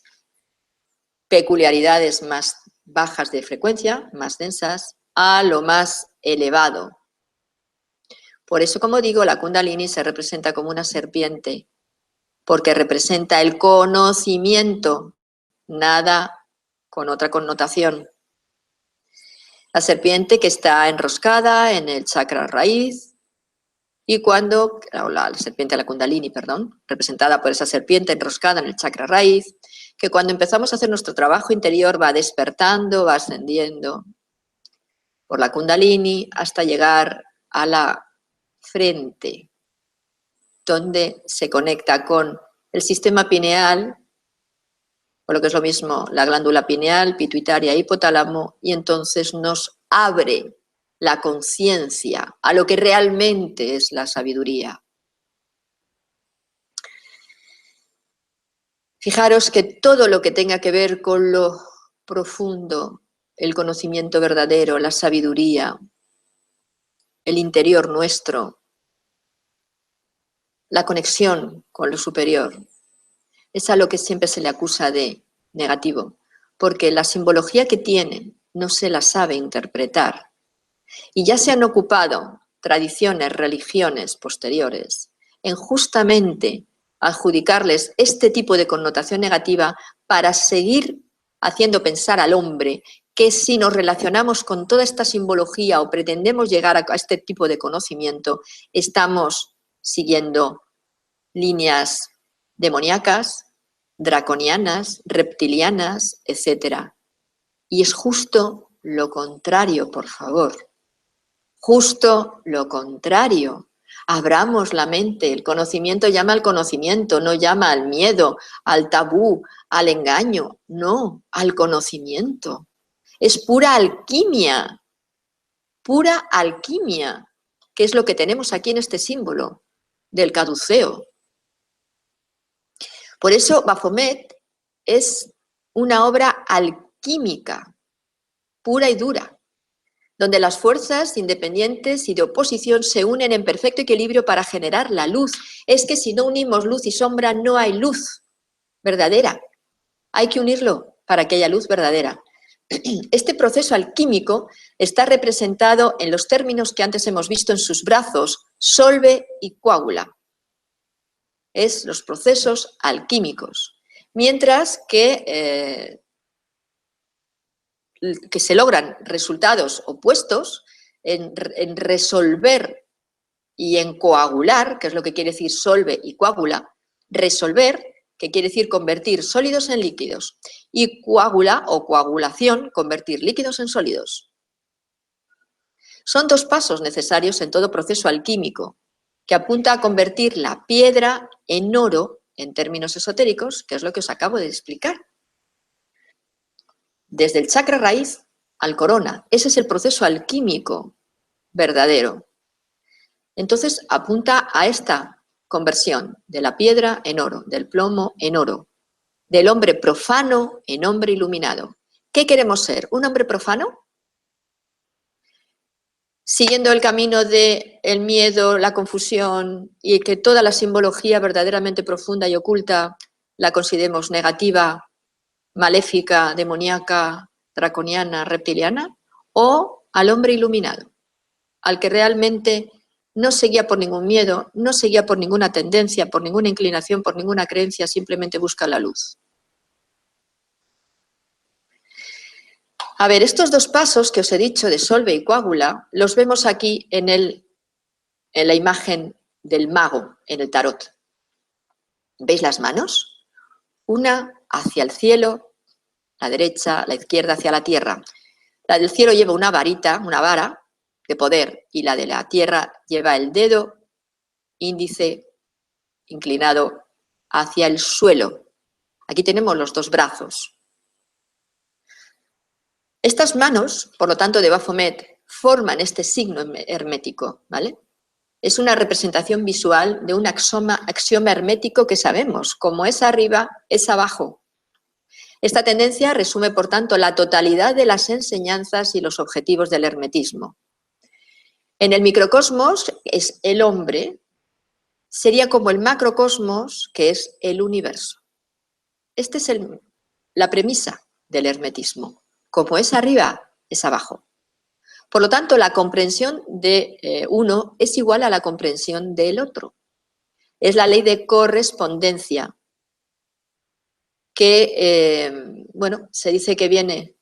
peculiaridades más bajas de frecuencia, más densas, a lo más elevado. Por eso, como digo, la Kundalini se representa como una serpiente, porque representa el conocimiento, nada con otra connotación. La serpiente que está enroscada en el chakra raíz, y cuando, la serpiente de la Kundalini, perdón, representada por esa serpiente enroscada en el chakra raíz, que cuando empezamos a hacer nuestro trabajo interior va despertando, va ascendiendo por la Kundalini hasta llegar a la frente, donde se conecta con el sistema pineal, o lo que es lo mismo, la glándula pineal, pituitaria, hipotálamo, y entonces nos abre la conciencia a lo que realmente es la sabiduría. Fijaros que todo lo que tenga que ver con lo profundo, el conocimiento verdadero, la sabiduría, el interior nuestro, la conexión con lo superior, es a lo que siempre se le acusa de negativo, porque la simbología que tiene no se la sabe interpretar. Y ya se han ocupado tradiciones, religiones posteriores en justamente adjudicarles este tipo de connotación negativa para seguir haciendo pensar al hombre que si nos relacionamos con toda esta simbología o pretendemos llegar a este tipo de conocimiento, estamos siguiendo líneas demoníacas, draconianas, reptilianas, etc. Y es justo lo contrario, por favor. Justo lo contrario. Abramos la mente. El conocimiento llama al conocimiento, no llama al miedo, al tabú, al engaño. No, al conocimiento. Es pura alquimia, que es lo que tenemos aquí en este símbolo del caduceo. Por eso Baphomet es una obra alquímica, pura y dura, donde las fuerzas independientes y de oposición se unen en perfecto equilibrio para generar la luz. Es que si no unimos luz y sombra, no hay luz verdadera. Hay que unirlo para que haya luz verdadera. Este proceso alquímico está representado en los términos que antes hemos visto en sus brazos, solve y coágula. Es los procesos alquímicos. Mientras que se logran resultados opuestos en resolver y en coagular, que es lo que quiere decir solve y coágula, resolver, que quiere decir convertir sólidos en líquidos, y coágula o coagulación, convertir líquidos en sólidos. Son dos pasos necesarios en todo proceso alquímico, que apunta a convertir la piedra en oro, en términos esotéricos, que es lo que os acabo de explicar. Desde el chakra raíz al corona. Ese es el proceso alquímico verdadero. Entonces apunta a esta conversión de la piedra en oro, del plomo en oro, del hombre profano en hombre iluminado. ¿Qué queremos ser? ¿Un hombre profano? Siguiendo el camino del miedo, la confusión y que toda la simbología verdaderamente profunda y oculta la consideremos negativa, maléfica, demoníaca, draconiana, reptiliana, o al hombre iluminado, al que realmente no se guía por ningún miedo, no se guía por ninguna tendencia, por ninguna inclinación, por ninguna creencia, simplemente busca la luz. A ver, estos dos pasos que os he dicho de solve y coágula, los vemos aquí en la imagen del mago, en el tarot. ¿Veis las manos? Una hacia el cielo, la derecha, la izquierda hacia la tierra. La del cielo lleva una varita, una vara de poder, y la de la tierra lleva el dedo índice inclinado hacia el suelo. Aquí tenemos los dos brazos. Estas manos, por lo tanto, de Baphomet, forman este signo hermético, ¿vale? Es una representación visual de un axioma hermético que sabemos, como es arriba, es abajo. Esta tendencia resume, por tanto, la totalidad de las enseñanzas y los objetivos del hermetismo. En el microcosmos es el hombre, sería como el macrocosmos, que es el universo. Esta es la premisa del hermetismo. Como es arriba, es abajo. Por lo tanto, la comprensión de uno es igual a la comprensión del otro. Es la ley de correspondencia que, bueno, se dice que viene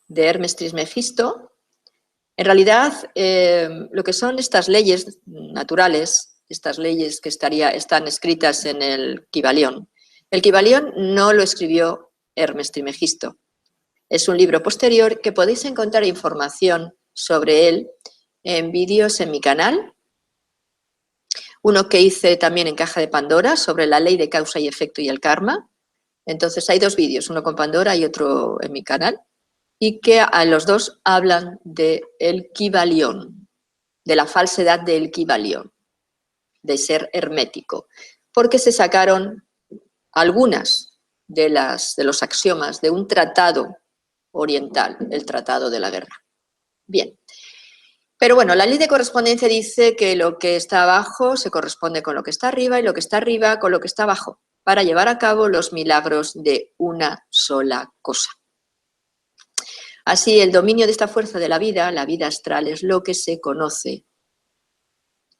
de Hermes Trismegisto. En realidad, lo que son estas leyes naturales, estas leyes que están escritas en el Kybalión. El Kybalión no lo escribió Hermes Trismegisto. Es un libro posterior que podéis encontrar información sobre él en vídeos en mi canal. Uno que hice también en Caja de Pandora sobre la ley de causa y efecto y el karma. Entonces hay dos vídeos, uno con Pandora y otro en mi canal, y que a los dos hablan del Kybalión, de la falsedad del Kybalión, de ser hermético, porque se sacaron algunas de los axiomas de un tratado oriental, el Tratado de la Guerra. Bien, Pero bueno, la ley de correspondencia dice que lo que está abajo se corresponde con lo que está arriba y lo que está arriba con lo que está abajo, para llevar a cabo los milagros de una sola cosa. Así, el dominio de esta fuerza de la vida astral, es lo que se conoce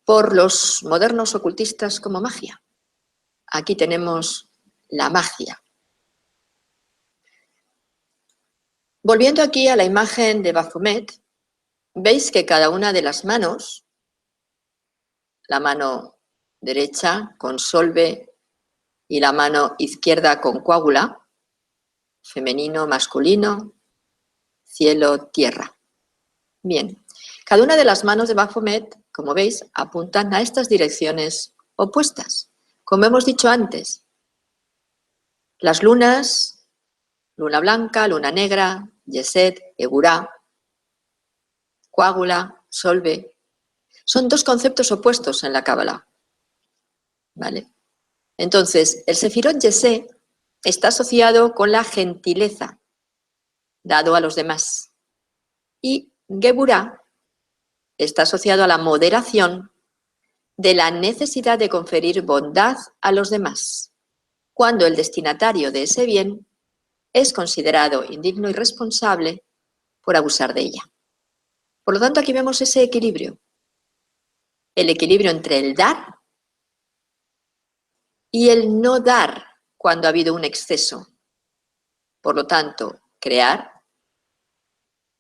por los modernos ocultistas como magia. Aquí tenemos la magia. Volviendo aquí a la imagen de Baphomet, veis que cada una de las manos, la mano derecha con solve y la mano izquierda con coágula, femenino, masculino, cielo, tierra. Bien, cada una de las manos de Baphomet, como veis, apuntan a estas direcciones opuestas. Como hemos dicho antes, las lunas, luna blanca, luna negra, Yeset, Egurá, coágula, solve, son dos conceptos opuestos en la Cábala. ¿Vale? Entonces, el Sefirot Yesé está asociado con la gentileza, dado a los demás. Y Geburá está asociado a la moderación de la necesidad de conferir bondad a los demás, cuando el destinatario de ese bien es considerado indigno y responsable por abusar de ella. Por lo tanto, aquí vemos ese equilibrio. El equilibrio entre el dar y el no dar cuando ha habido un exceso. Por lo tanto, crear,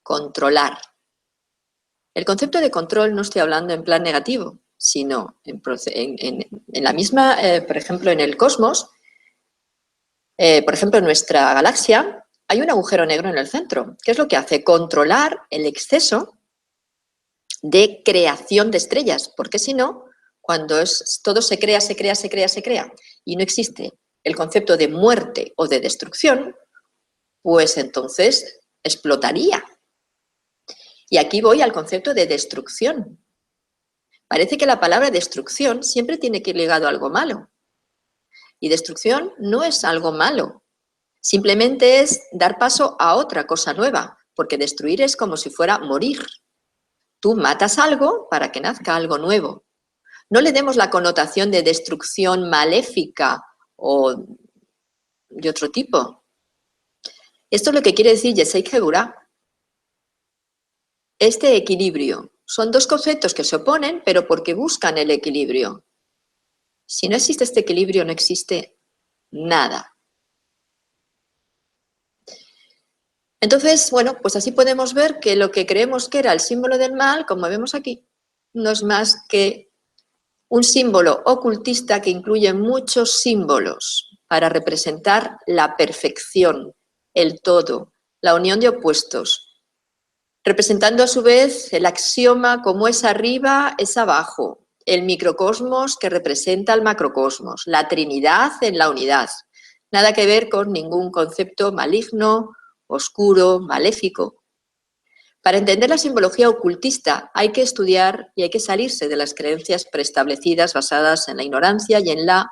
controlar. El concepto de control no estoy hablando en plan negativo, sino en la misma, por ejemplo, en el cosmos, por ejemplo, en nuestra galaxia, hay un agujero negro en el centro. ¿Qué es lo que hace? Controlar el exceso de creación de estrellas, porque si no, cuando todo se crea, y no existe el concepto de muerte o de destrucción, pues entonces explotaría. Y aquí voy al concepto de destrucción. Parece que la palabra destrucción siempre tiene que ir ligado a algo malo. Y destrucción no es algo malo. Simplemente es dar paso a otra cosa nueva, porque destruir es como si fuera morir. Tú matas algo para que nazca algo nuevo. No le demos la connotación de destrucción maléfica o de otro tipo. Esto es lo que quiere decir Yesei Geburá. Este equilibrio. Son dos conceptos que se oponen, pero porque buscan el equilibrio. Si no existe este equilibrio, no existe nada. Entonces, bueno, pues así podemos ver que lo que creemos que era el símbolo del mal, como vemos aquí, no es más que un símbolo ocultista que incluye muchos símbolos para representar la perfección, el todo, la unión de opuestos, representando a su vez el axioma como es arriba, es abajo, el microcosmos que representa al macrocosmos, la Trinidad en la unidad. Nada que ver con ningún concepto maligno, oscuro, maléfico. Para entender la simbología ocultista hay que estudiar y hay que salirse de las creencias preestablecidas basadas en la ignorancia y en la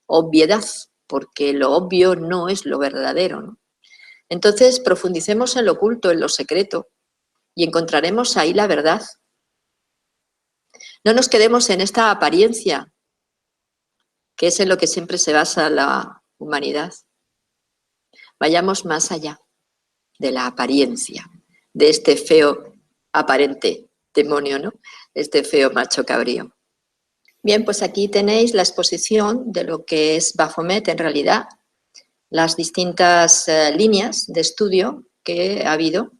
obviedad, porque lo obvio no es lo verdadero, ¿no? Entonces, profundicemos en lo oculto, en lo secreto, y encontraremos ahí la verdad. No nos quedemos en esta apariencia, que es en lo que siempre se basa la humanidad. Vayamos más allá de la apariencia, de este feo aparente demonio, ¿no? Este feo macho cabrío. Bien, pues aquí tenéis la exposición de lo que es Baphomet en realidad, las distintas líneas de estudio que ha habido,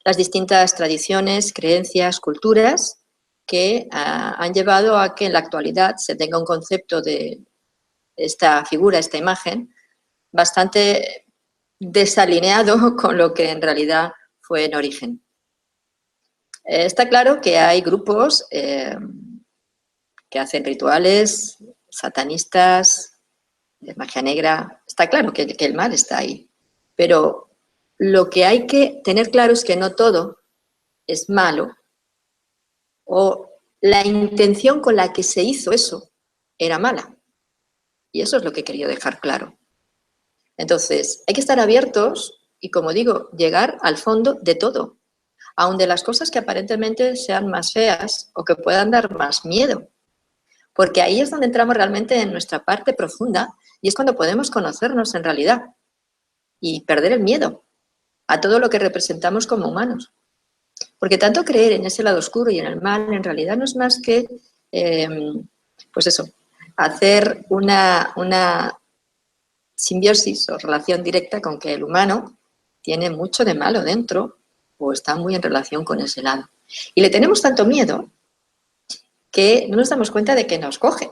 las distintas tradiciones, creencias, culturas que han llevado a que en la actualidad se tenga un concepto de esta figura, esta imagen, bastante desalineado con lo que en realidad fue en origen. Está claro que hay grupos que hacen rituales satanistas, de magia negra. Está claro que el mal está ahí, pero lo que hay que tener claro es que no todo es malo, o la intención con la que se hizo eso era mala. Y eso es lo que he querido dejar claro. Entonces, hay que estar abiertos y, como digo, llegar al fondo de todo. aun de las cosas que aparentemente sean más feas o que puedan dar más miedo. Porque ahí es donde entramos realmente en nuestra parte profunda y es cuando podemos conocernos en realidad y perder el miedo a todo lo que representamos como humanos. Porque tanto creer en ese lado oscuro y en el mal en realidad no es más que, pues eso, hacer una simbiosis o relación directa con que el humano tiene mucho de malo dentro o está muy en relación con ese lado. Y le tenemos tanto miedo que no nos damos cuenta de que nos coge.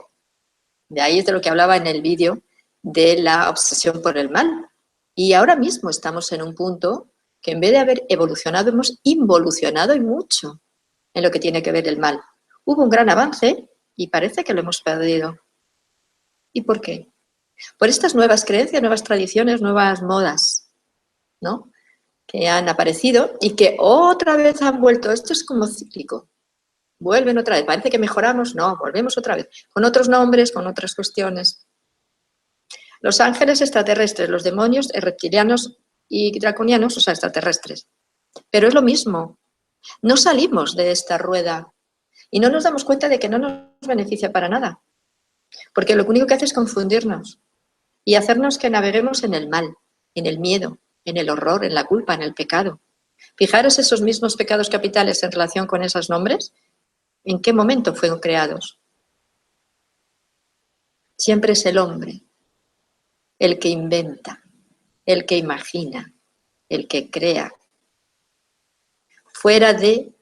De ahí es de lo que hablaba en el vídeo de la obsesión por el mal. Y ahora mismo estamos en un punto que en vez de haber evolucionado, hemos involucionado y mucho en lo que tiene que ver el mal. Hubo un gran avance y parece que lo hemos perdido. ¿Y por qué? Por estas nuevas creencias, nuevas tradiciones, nuevas modas, ¿no?, que han aparecido y que otra vez han vuelto. Esto es como cíclico. Vuelven otra vez. Parece que mejoramos. No, volvemos otra vez. Con otros nombres, con otras cuestiones. Los ángeles extraterrestres, los demonios reptilianos y draconianos, o sea, extraterrestres. Pero es lo mismo. No salimos de esta rueda y no nos damos cuenta de que no nos beneficia para nada. Porque lo único que hace es confundirnos y hacernos que naveguemos en el mal, en el miedo, en el horror, en la culpa, en el pecado. Fijaros esos mismos pecados capitales en relación con esos nombres, ¿en qué momento fueron creados? Siempre es el hombre, el que inventa, el que imagina, el que crea, fuera de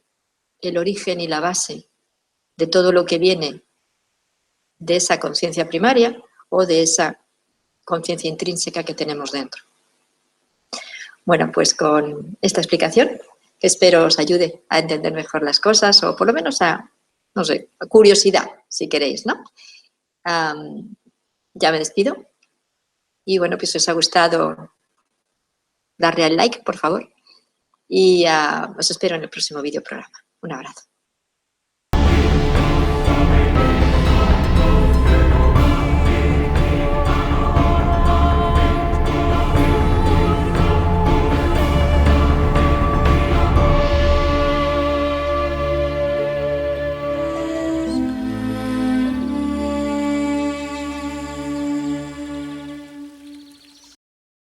el origen y la base de todo lo que viene de esa conciencia primaria o de esa conciencia intrínseca que tenemos dentro. Bueno, pues con esta explicación, que espero os ayude a entender mejor las cosas o por lo menos a, no sé, a curiosidad, si queréis, ¿no? Ya me despido y bueno, pues si os ha gustado, darle al like, por favor, y os espero en el próximo vídeo programa. Un abrazo.